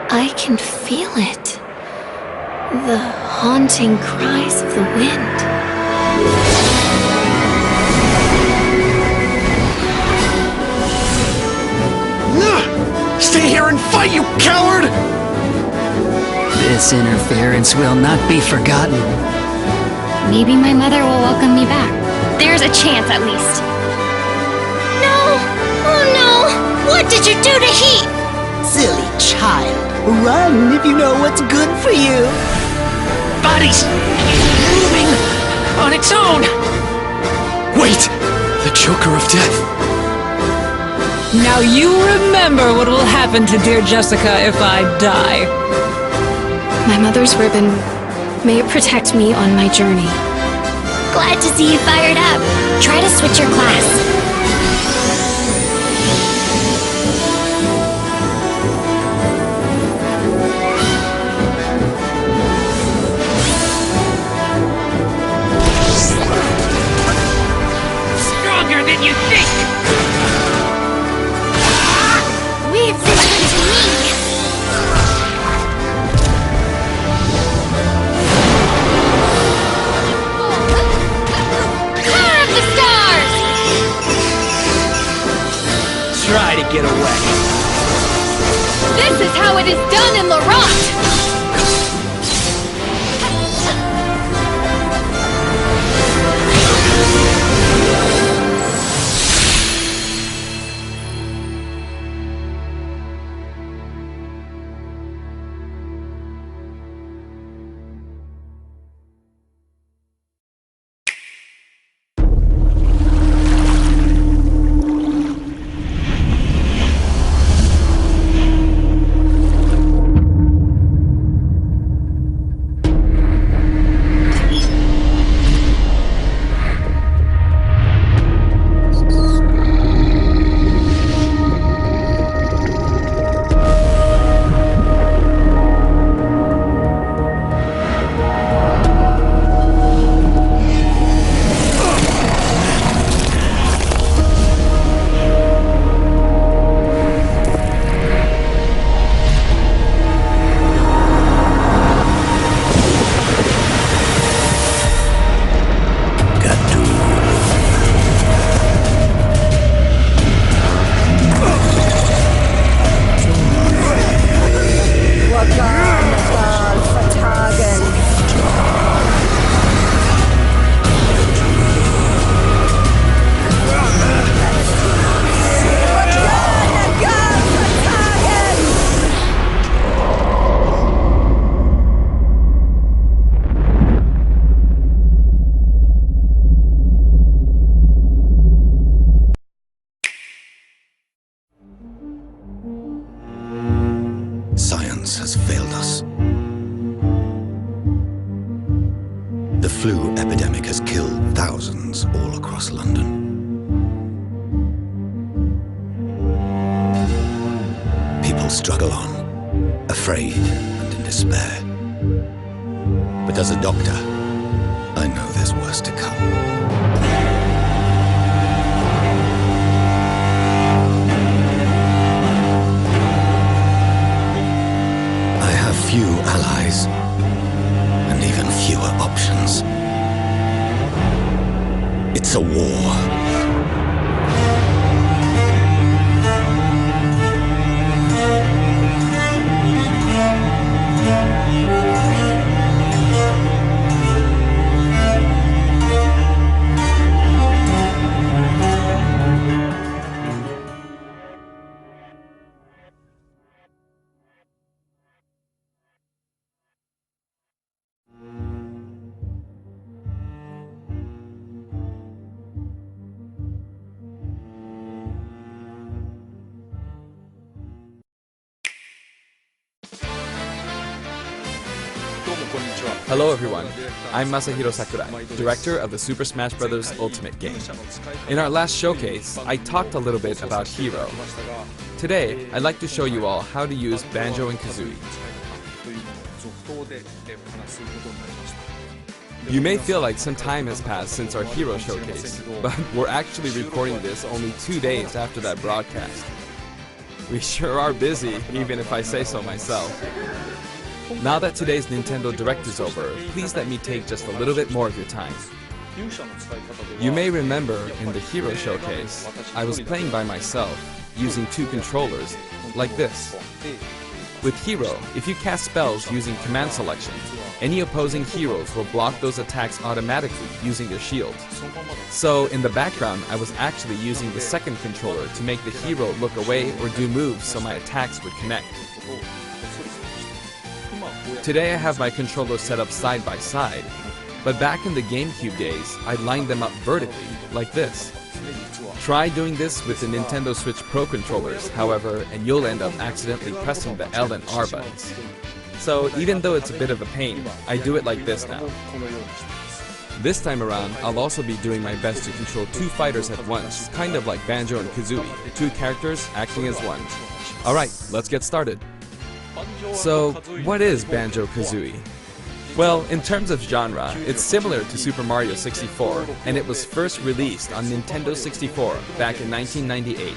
I can feel it. The haunting cries of the wind. Stay here and fight, you coward! This interference will not be forgotten. Maybe my mother will welcome me back. There's a chance, at least. No! Oh no! What did you do to Heat? Silly child. Run if you know what's good for you. Body's moving on its own. Wait! The Joker of Death. Now you remember what will happen to dear Jessica if I die. My mother's ribbon. May it protect me on my journey. Glad to see you fired up. Try to switch your class. Stronger than you think! Leave this one to me. Try to get away. This is how it is done in Laurent! flu epidemic has killed thousands all across London. People struggle on, afraid and in despair. But as a doctor, I know there's worse to come. I have few allies, and even fewer options. It's a war. Hello everyone, I'm Masahiro Sakurai, director of the Super Smash Bros. Ultimate game. In our last showcase, I talked a little bit about Hero. Today, I'd like to show you all how to use Banjo and Kazooie. You may feel like some time has passed since our Hero showcase, but we're actually recording this only 2 days after that broadcast. We sure are busy, even if I say so myself. Now that today's Nintendo Direct is over, please let me take just a little bit more of your time. You may remember in the Hero showcase, I was playing by myself, using 2 controllers, like this. With Hero, if you cast spells using command selection, any opposing heroes will block those attacks automatically using their shield. So in the background, I was actually using the second controller to make the hero look away or do moves so my attacks would connect. Today I have my controllers set up side by side, but back in the GameCube days, I lined them up vertically, like this. Try doing this with the Nintendo Switch Pro controllers, however, and you'll end up accidentally pressing the L and R buttons. So even though it's a bit of a pain, I do it like this now. This time around, I'll also be doing my best to control 2 fighters at once, kind of like Banjo and Kazooie, 2 characters acting as one. Alright, let's get started. So, what is Banjo-Kazooie? Well, in terms of genre, it's similar to Super Mario 64, and it was first released on Nintendo 64 back in 1998.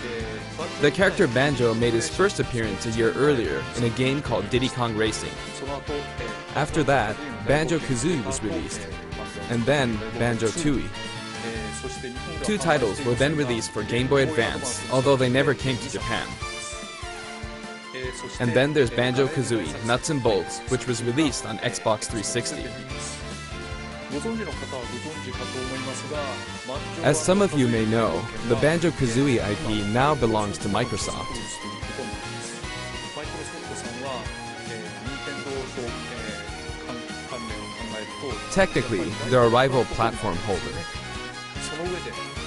The character Banjo made his first appearance a year earlier in a game called Diddy Kong Racing. After that, Banjo-Kazooie was released, and then Banjo-Tooie. 2 titles were then released for Game Boy Advance, although they never came to Japan. And then there's Banjo-Kazooie Nuts and Bolts, which was released on Xbox 360. As some of you may know, the Banjo-Kazooie IP now belongs to Microsoft. Technically, they're a rival platform holder.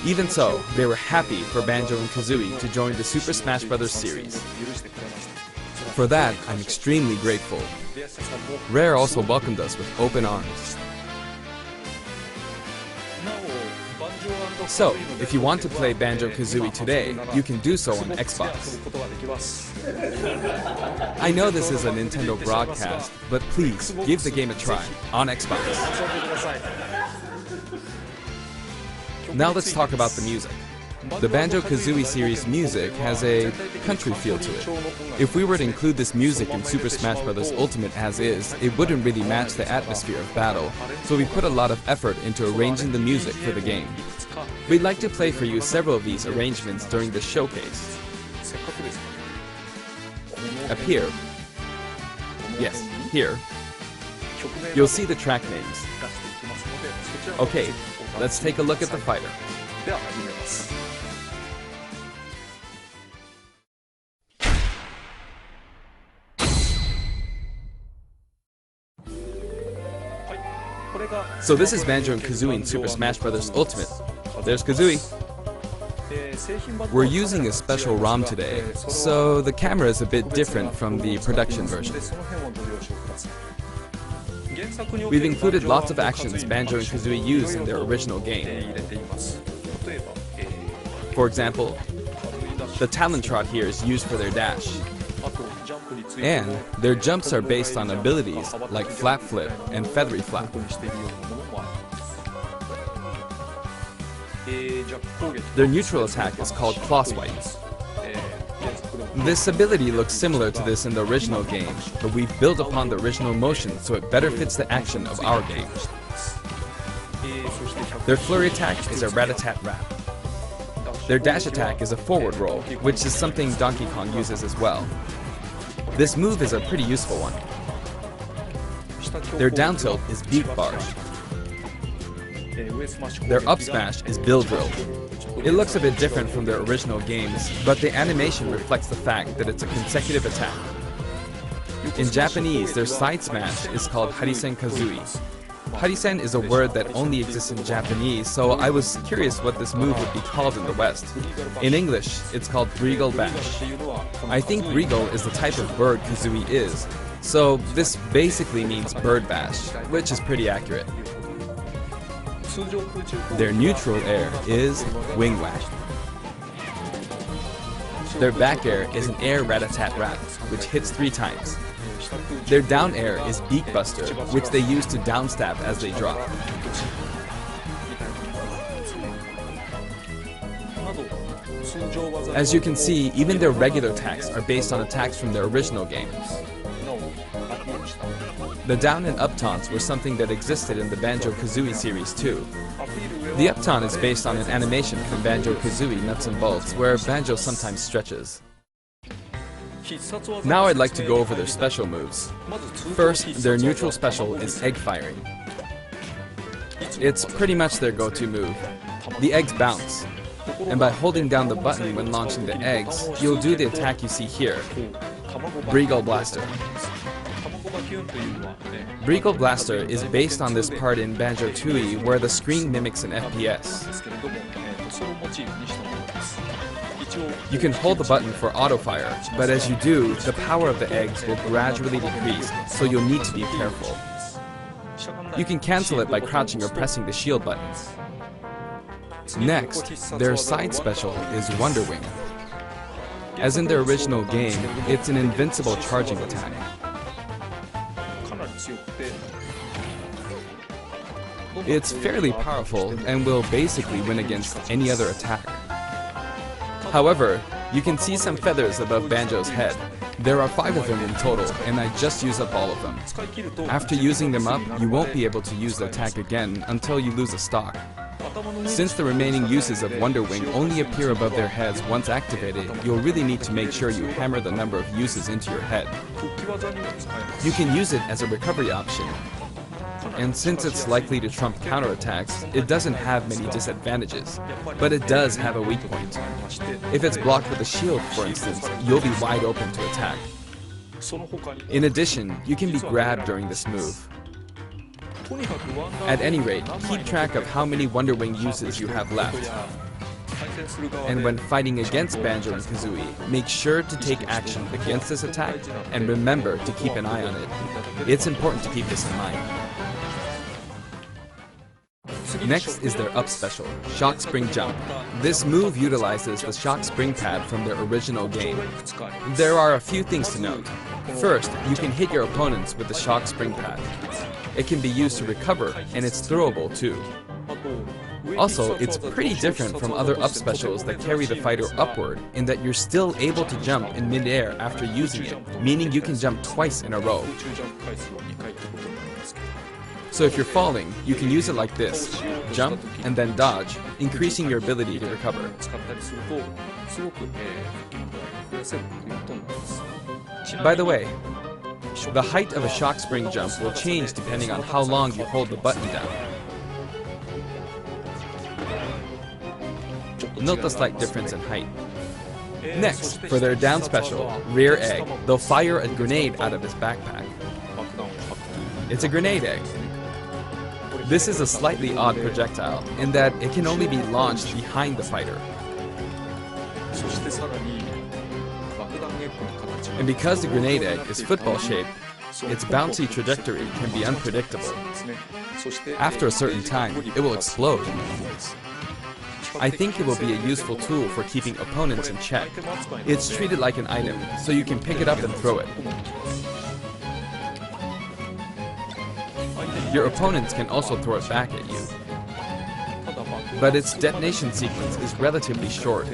Even so, they were happy for Banjo and Kazooie to join the Super Smash Bros. Series. For that, I'm extremely grateful. Rare also welcomed us with open arms. So, if you want to play Banjo-Kazooie today, you can do so on Xbox. I know this is a Nintendo broadcast, but please, give the game a try on Xbox. Now let's talk about the music. The Banjo-Kazooie series music has a country feel to it. If we were to include this music in Super Smash Bros. Ultimate as is, it wouldn't really match the atmosphere of battle, so we put a lot of effort into arranging the music for the game. We'd like to play for you several of these arrangements during the showcase. Up here, yes, here, you'll see the track names. Okay, let's take a look at the fighter. So this is Banjo and Kazooie in Super Smash Bros. Ultimate. There's Kazooie. We're using a special ROM today, so the camera is a bit different from the production version. We've included lots of actions Banjo and Kazooie use in their original game. For example, the talon trot here is used for their dash. And their jumps are based on abilities like flap flip and feathery flap. Their neutral attack is called claw swipe. This ability looks similar to this in the original game, but we've built upon the original motion so it better fits the action of our game. Their flurry attack is a rat-a-tat-rat. Their dash attack is a forward roll, which is something Donkey Kong uses as well. This move is a pretty useful one. Their down tilt is beak barge. Their up smash is bill drill. It looks a bit different from their original games, but the animation reflects the fact that it's a consecutive attack. In Japanese, their side smash is called Harisen Kazooie. Harisen is a word that only exists in Japanese, so I was curious what this move would be called in the West. In English, it's called Regal Bash. I think Regal is the type of bird Kazooie is, so this basically means bird bash, which is pretty accurate. Their neutral air is wing whack. Their back air is an air rat-a-tat-rat, which hits 3 times. Their down air is beak buster, which they use to down stab as they drop. As you can see, even their regular attacks are based on attacks from their original game. The down and up taunts were something that existed in the Banjo-Kazooie series too. The up taunt is based on an animation from Banjo-Kazooie Nuts and Bolts, where Banjo sometimes stretches. Now I'd like to go over their special moves. First, their neutral special is egg firing. It's pretty much their go-to move. The eggs bounce, and by holding down the button when launching the eggs, you'll do the attack you see here, Breagle Blaster. Breagle Blaster is based on this part in Banjo-Tooie where the screen mimics an FPS. You can hold the button for auto-fire, but as you do, the power of the eggs will gradually decrease, so you'll need to be careful. You can cancel it by crouching or pressing the shield button. Next, their side special is Wonder Wing. As in their original game, it's an invincible charging attack. It's fairly powerful and will basically win against any other attack. However, you can see some feathers above Banjo's head. There are 5 of them in total, and I just used up all of them. After using them up, you won't be able to use the attack again until you lose a stock. Since the remaining uses of Wonder Wing only appear above their heads once activated, you'll really need to make sure you hammer the number of uses into your head. You can use it as a recovery option, and since it's likely to trump counterattacks, it doesn't have many disadvantages, but it does have a weak point. If it's blocked with a shield, for instance, you'll be wide open to attack. In addition, you can be grabbed during this move. At any rate, keep track of how many Wonder Wing uses you have left. And when fighting against Banjo and Kazooie, make sure to take action against this attack and remember to keep an eye on it. It's important to keep this in mind. Next is their up special, Shock Spring Jump. This move utilizes the Shock Spring pad from their original game. There are a few things to note. First, you can hit your opponents with the Shock Spring pad. It can be used to recover, and it's throwable too. Also, it's pretty different from other up specials that carry the fighter upward in that you're still able to jump in mid-air after using it, meaning you can jump twice in a row. So if you're falling, you can use it like this, jump and then dodge, increasing your ability to recover. By the way, the height of a shock spring jump will change depending on how long you hold the button down. Note the slight difference in height. Next, for their down special, Rear Egg, they'll fire a grenade out of his backpack. It's a grenade egg. This is a slightly odd projectile in that it can only be launched behind the fighter. And because the grenade egg is football shaped, its bouncy trajectory can be unpredictable. After a certain time, it will explode. I think it will be a useful tool for keeping opponents in check. It's treated like an item, so you can pick it up and throw it. Your opponents can also throw it back at you. But its detonation sequence is relatively short,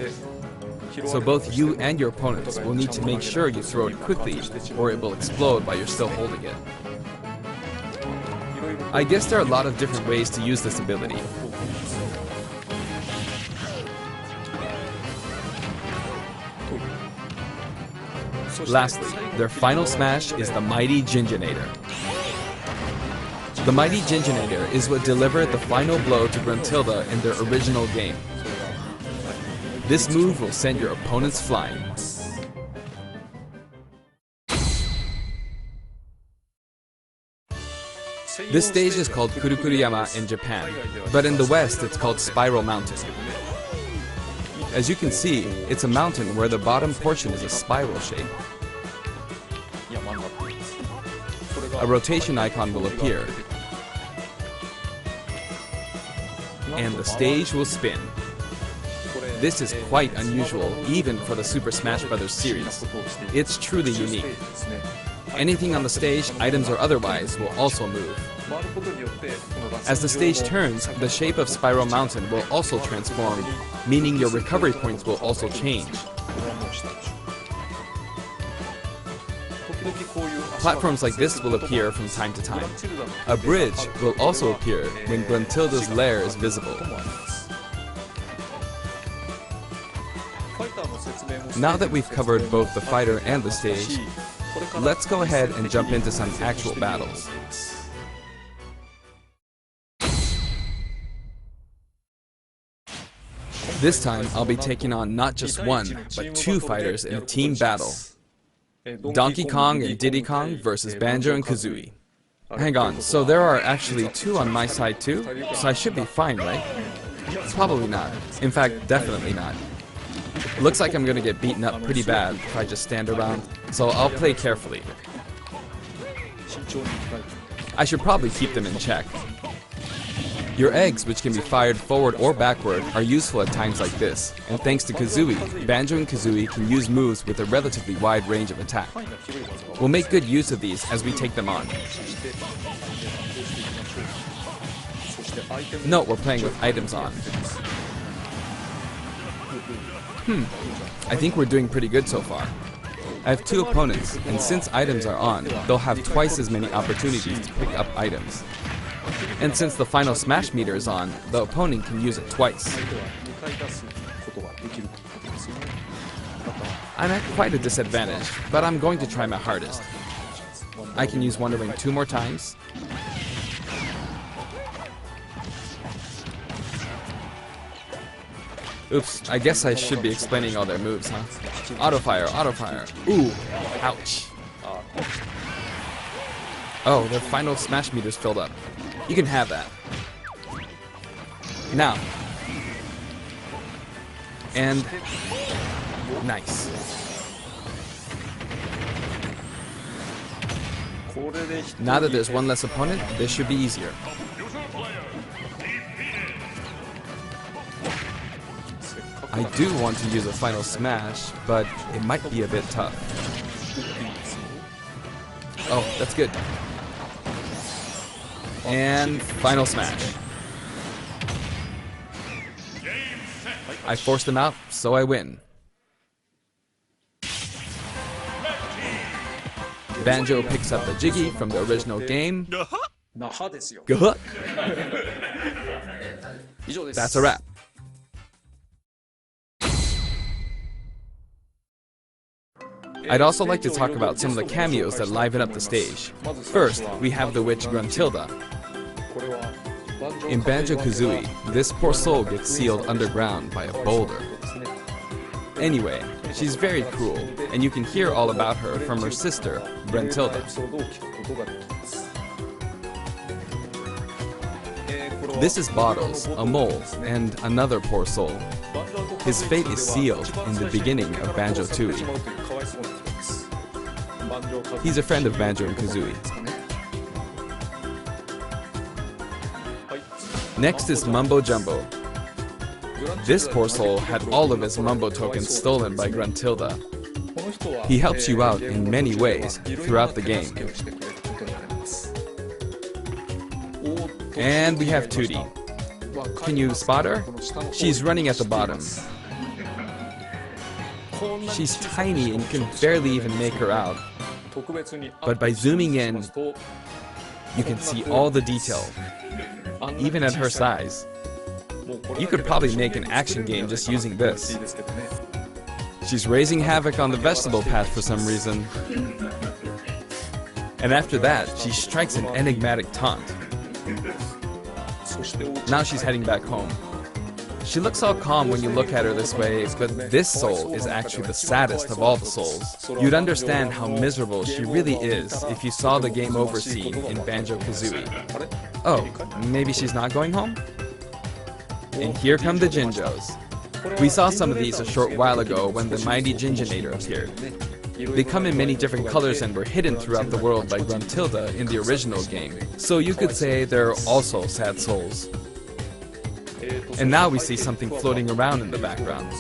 so both you and your opponents will need to make sure you throw it quickly or it will explode while you're still holding it. I guess there are a lot of different ways to use this ability. Lastly, their final smash is the Mighty Ginginator. The Mighty Ginginator is what delivered the final blow to Gruntilda in their original game. This move will send your opponents flying. This stage is called Kurukuruyama in Japan, but in the West it's called Spiral Mountain. As you can see, it's a mountain where the bottom portion is a spiral shape. A rotation icon will appear, and the stage will spin. This is quite unusual, even for the Super Smash Bros. Series. It's truly unique. Anything on the stage, items or otherwise, will also move. As the stage turns, the shape of Spiral Mountain will also transform, meaning your recovery points will also change. Platforms like this will appear from time to time. A bridge will also appear when Gruntilda's lair is visible. Now that we've covered both the fighter and the stage, let's go ahead and jump into some actual battles. This time, I'll be taking on not just one, but two fighters in a team battle. Donkey Kong and Diddy Kong versus Banjo and Kazooie. Hang on, so there are actually two on my side too? So I should be fine, right? Probably not. In fact, definitely not. Looks like I'm gonna get beaten up pretty bad if I just stand around, so I'll play carefully. I should probably keep them in check. Your eggs, which can be fired forward or backward, are useful at times like this, and thanks to Kazooie, Banjo and Kazooie can use moves with a relatively wide range of attack. We'll make good use of these as we take them on. Note we're playing with items on. I think we're doing pretty good so far. I have two opponents, and since items are on, they'll have twice as many opportunities to pick up items. And since the final smash meter is on, the opponent can use it twice. I'm at quite a disadvantage, but I'm going to try my hardest. I can use Wonder Wing 2 more times. Oops, I guess I should be explaining all their moves, huh? Auto fire, auto fire. Ooh, ouch. Oh, their final smash meter's filled up. You can have that. Now. And nice. Now that there's one less opponent, this should be easier. I do want to use a final smash, but it might be a bit tough. Oh, that's good. And final smash. I forced them out, so I win. Banjo picks up the Jiggy from the original game. Gah-huh. That's a wrap. I'd also like to talk about some of the cameos that liven up the stage. First, we have the witch Gruntilda. In Banjo-Kazooie, this poor soul gets sealed underground by a boulder. Anyway, she's very cruel, and you can hear all about her from her sister, Gruntilda. This is Bottles, a mole, and another poor soul. His fate is sealed in the beginning of Banjo-Tooie. He's a friend of Banjo and Kazooie. Next is Mumbo Jumbo. This poor soul had all of his Mumbo tokens stolen by Gruntilda. He helps you out in many ways throughout the game. And we have Tootie. Can you spot her? She's running at the bottom. She's tiny and you can barely even make her out. But by zooming in, you can see all the detail, even at her size. You could probably make an action game just using this. She's raising havoc on the vegetable path for some reason. And after that, she strikes an enigmatic taunt. Now she's heading back home. She looks all calm when you look at her this way, but this soul is actually the saddest of all the souls. You'd understand how miserable she really is if you saw the game over scene in Banjo-Kazooie. Oh, maybe she's not going home? And here come the Jinjos. We saw some of these a short while ago when the mighty Jinjonator appeared. They come in many different colors and were hidden throughout the world by Gruntilda in the original game, so you could say they're also sad souls. And now we see something floating around in the background.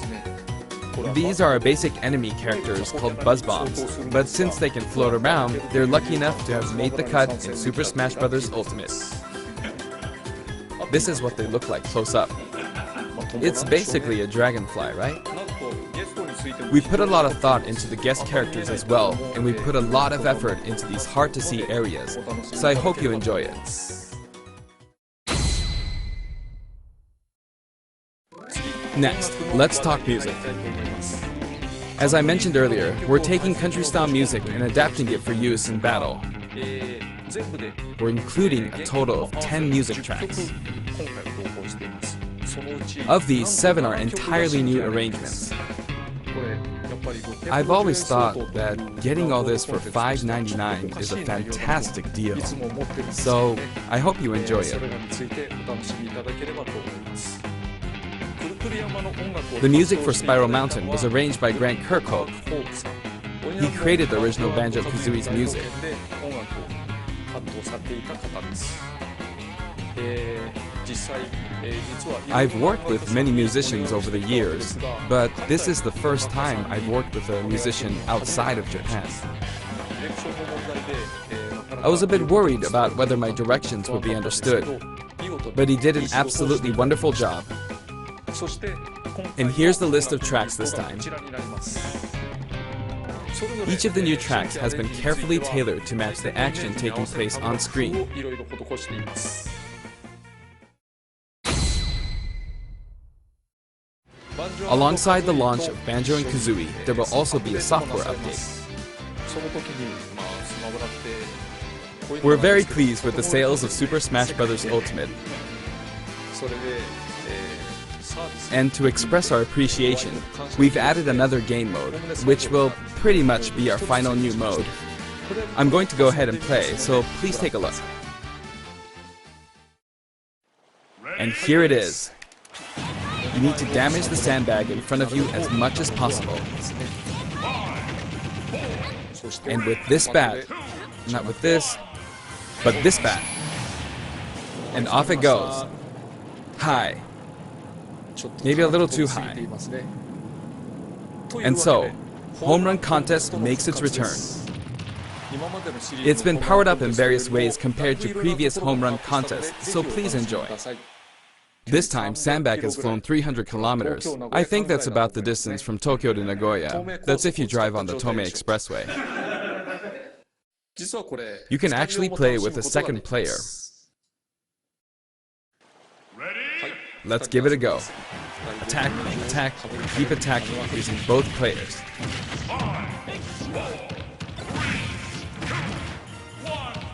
These are our basic enemy characters called Buzz Bombs, but since they can float around, they're lucky enough to have made the cut in Super Smash Bros. Ultimate. This is what they look like close up. It's basically a dragonfly, right? We put a lot of thought into the guest characters as well, and we put a lot of effort into these hard-to-see areas, so I hope you enjoy it. Next, let's talk music. As I mentioned earlier, we're taking country-style music and adapting it for use in battle. We're including a total of 10 music tracks. Of these, 7 are entirely new arrangements. I've always thought that getting all this for $5.99 is a fantastic deal, so I hope you enjoy it. The music for Spiral Mountain was arranged by Grant Kirkhope. He created the original Banjo-Kazooie's music. I've worked with many musicians over the years, but this is the first time I've worked with a musician outside of Japan. I was a bit worried about whether my directions would be understood, but he did an absolutely wonderful job. And here's the list of tracks this time. Each of the new tracks has been carefully tailored to match the action taking place on screen. Alongside the launch of Banjo and Kazooie, there will also be a software update. We're very pleased with the sales of Super Smash Bros. Ultimate. And to express our appreciation, we've added another game mode, which will pretty much be our final new mode. I'm going to go ahead and play, so please take a look. And here it is. You need to damage the sandbag in front of you as much as possible. And with this bat, not with this, but this bat. And off it goes. High. Maybe a little too high. And so, Home Run Contest makes its return. It's been powered up in various ways compared to previous Home Run Contests, so please enjoy. This time, Sandbag has flown 300 kilometers. I think that's about the distance from Tokyo to Nagoya. That's if you drive on the Tomei Expressway. You can actually play with a second player. Let's give it a go. Attack, attack, keep attacking using both players.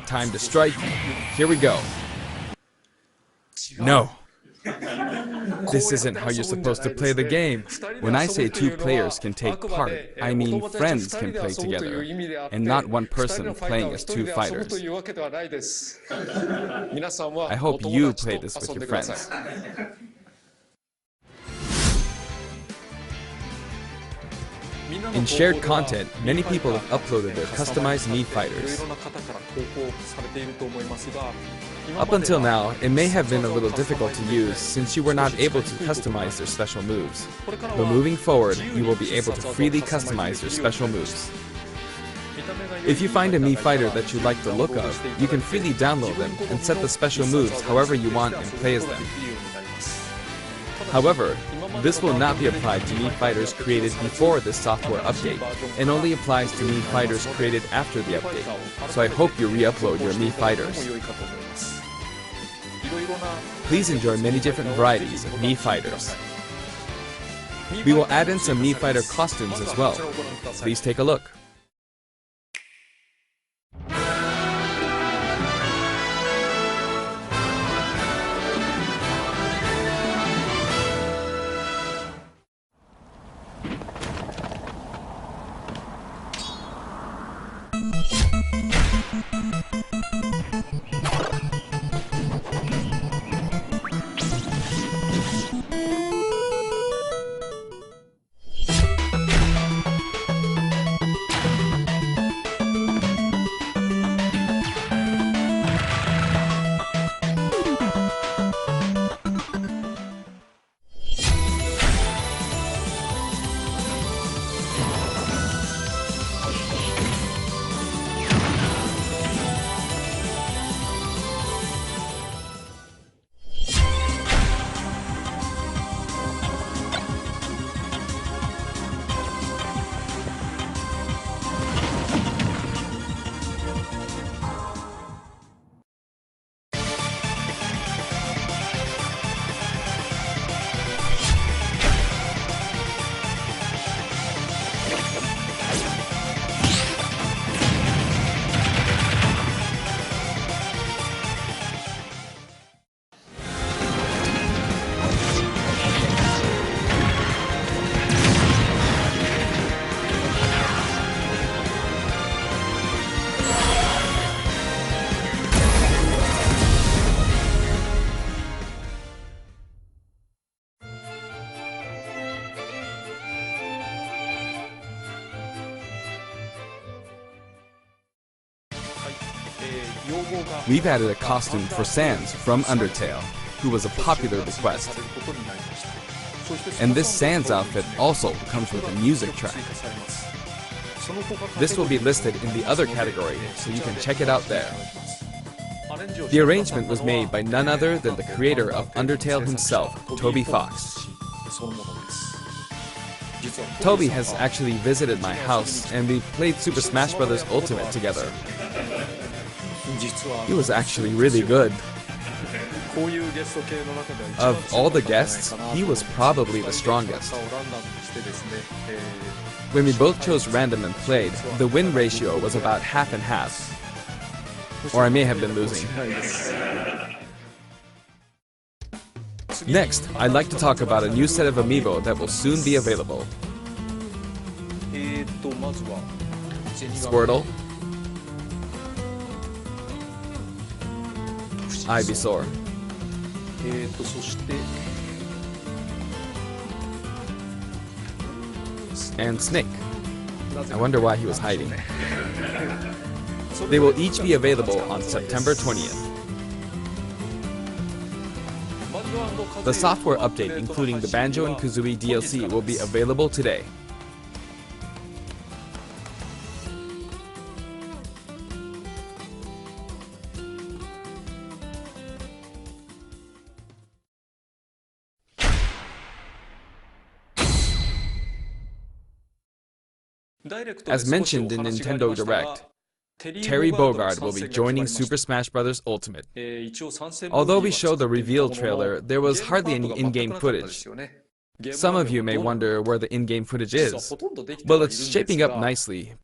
Time to strike. Here we go. No. This isn't how you're supposed to play the game. When I say 2 players can take part, I mean friends can play together, and not one person playing as 2 fighters. I hope you play this with your friends. In shared content, many people have uploaded their customized Mii fighters. Up until now, it may have been a little difficult to use since you were not able to customize their special moves. But moving forward, you will be able to freely customize their special moves. If you find a Mii fighter that you like the look of, you can freely download them and set the special moves however you want and play as them. However, this will not be applied to Mii fighters created before this software update, and only applies to Mii fighters created after the update, so I hope you re-upload your Mii fighters. Please enjoy many different varieties of Mii fighters. We will add in some Mii fighter costumes as well. Please take a look. We've added a costume for Sans from Undertale, who was a popular request. And this Sans outfit also comes with a music track. This will be listed in the other category, so you can check it out there. The arrangement was made by none other than the creator of Undertale himself, Toby Fox. Toby has actually visited my house, and we played Super Smash Bros. Ultimate together. He was actually really good. Of all the guests, he was probably the strongest. When we both chose random and played, the win ratio was about half and half. Or I may have been losing. Next, I'd like to talk about a new set of amiibo that will soon be available. Squirtle, Ivysaur, and Snake. I wonder why he was hiding. They will each be available on September 20th. The software update, including the Banjo and Kazooie DLC, will be available today. As mentioned in Nintendo Direct, Terry Bogard will be joining Super Smash Bros. Ultimate. Although we showed the reveal trailer, there was hardly any in-game footage. Some of you may wonder where the in-game footage is. Well, it's shaping up nicely.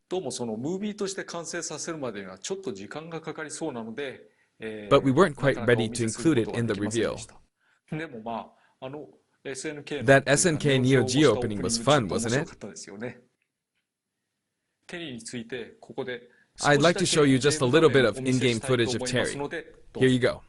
But we weren't quite ready to include it in the reveal. That SNK Neo Geo opening was fun, wasn't it? I'd like to show you just a little bit of in-game footage of Terry. Here you go.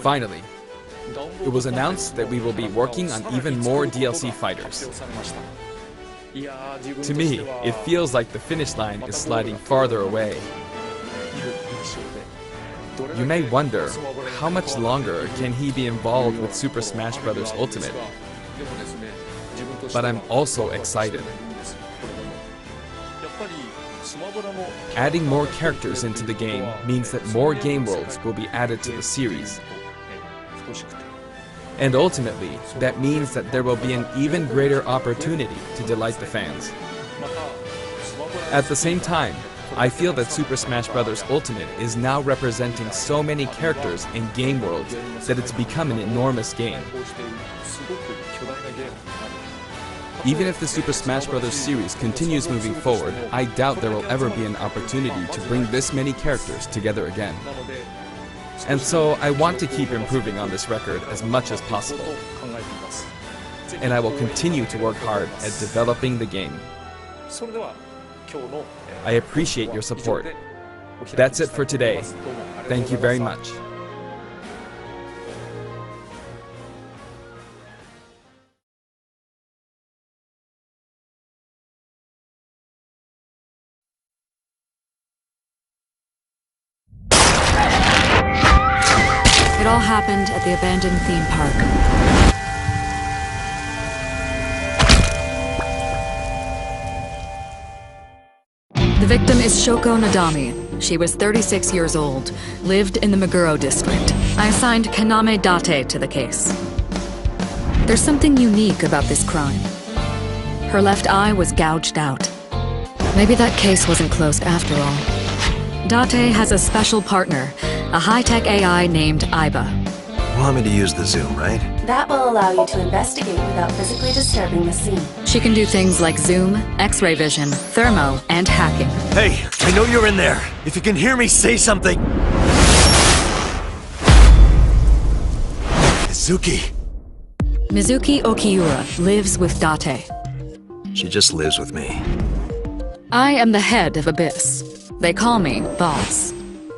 Finally, it was announced that we will be working on even more DLC fighters. To me, it feels like the finish line is sliding farther away. You may wonder, how much longer can he be involved with Super Smash Bros. Ultimate? But I'm also excited. Adding more characters into the game means that more game worlds will be added to the series. And ultimately, that means that there will be an even greater opportunity to delight the fans. At the same time, I feel that Super Smash Bros. Ultimate is now representing so many characters in game worlds that it's become an enormous game. Even if the Super Smash Bros. Series continues moving forward, I doubt there will ever be an opportunity to bring this many characters together again. And so I want to keep improving on this record as much as possible. And I will continue to work hard at developing the game. I appreciate your support. That's it for today. Thank you very much. It all happened at the abandoned theme park. The victim is Shoko Nadami. She was 36 years old, lived in the Meguro district. I assigned Kaname Date to the case. There's something unique about this crime. Her left eye was gouged out. Maybe that case wasn't closed after all. Date has a special partner, a high-tech AI named Aiba. You want me to use the zoom, right? That will allow you to investigate without physically disturbing the scene. She can do things like zoom, X-ray vision, thermo, and hacking. Hey, I know you're in there. If you can hear me, say something. Mizuki. Mizuki Okiura lives with Date. She just lives with me. I am the head of Abyss. They call me Boss.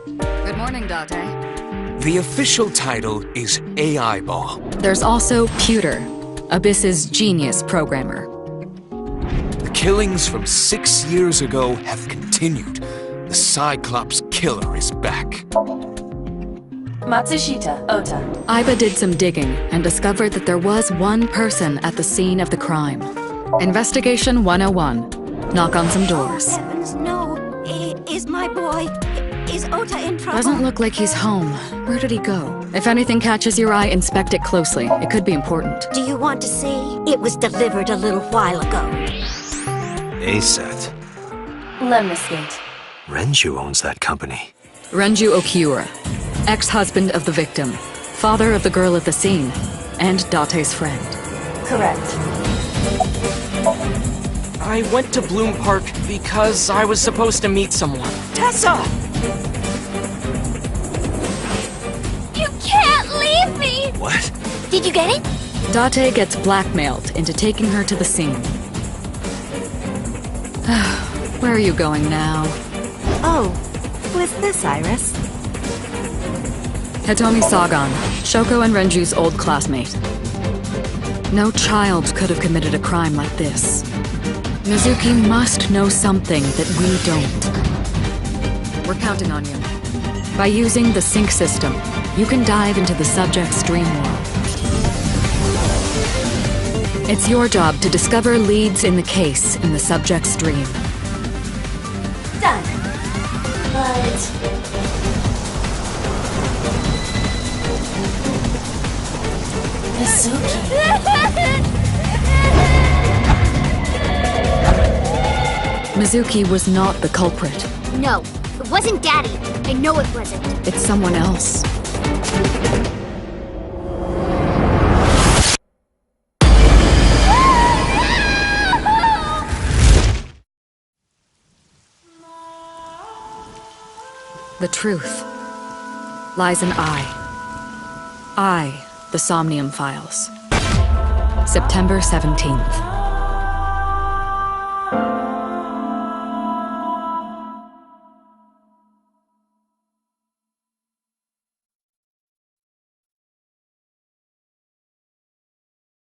Good morning, Date. The official title is AI Ball. There's also Pewter, Abyss's genius programmer. The killings from 6 years ago have continued. The Cyclops killer is back. Matsushita Ota. Aiba did some digging and discovered that there was one person at the scene of the crime. Investigation 101. Knock on some doors. Oh, heavens, no. Is my boy... Is Ota in trouble? Doesn't look like he's home. Where did he go? If anything catches your eye, inspect it closely. It could be important. Do you want to say it was delivered a little while ago? ASAT. Lemniscate. Renju owns that company. Renju Okiura, ex-husband of the victim, father of the girl at the scene, and Date's friend. Correct. I went to Bloom Park because I was supposed to meet someone. Tessa! You can't leave me! What? Did you get it? Date gets blackmailed into taking her to the scene. Where are you going now? Oh, who's this, Iris? Hitomi Sagan, Shoko and Renju's old classmate. No child could have committed a crime like this. Mizuki must know something that we don't. We're counting on you. By using the sync system, you can dive into the subject's dream world. It's your job to discover leads in the case in the subject's dream. Done. But... Mizuki was not the culprit. No, it wasn't Daddy. I know it wasn't. It's someone else. The truth lies in I, the SOMNIUM Files. September 17th.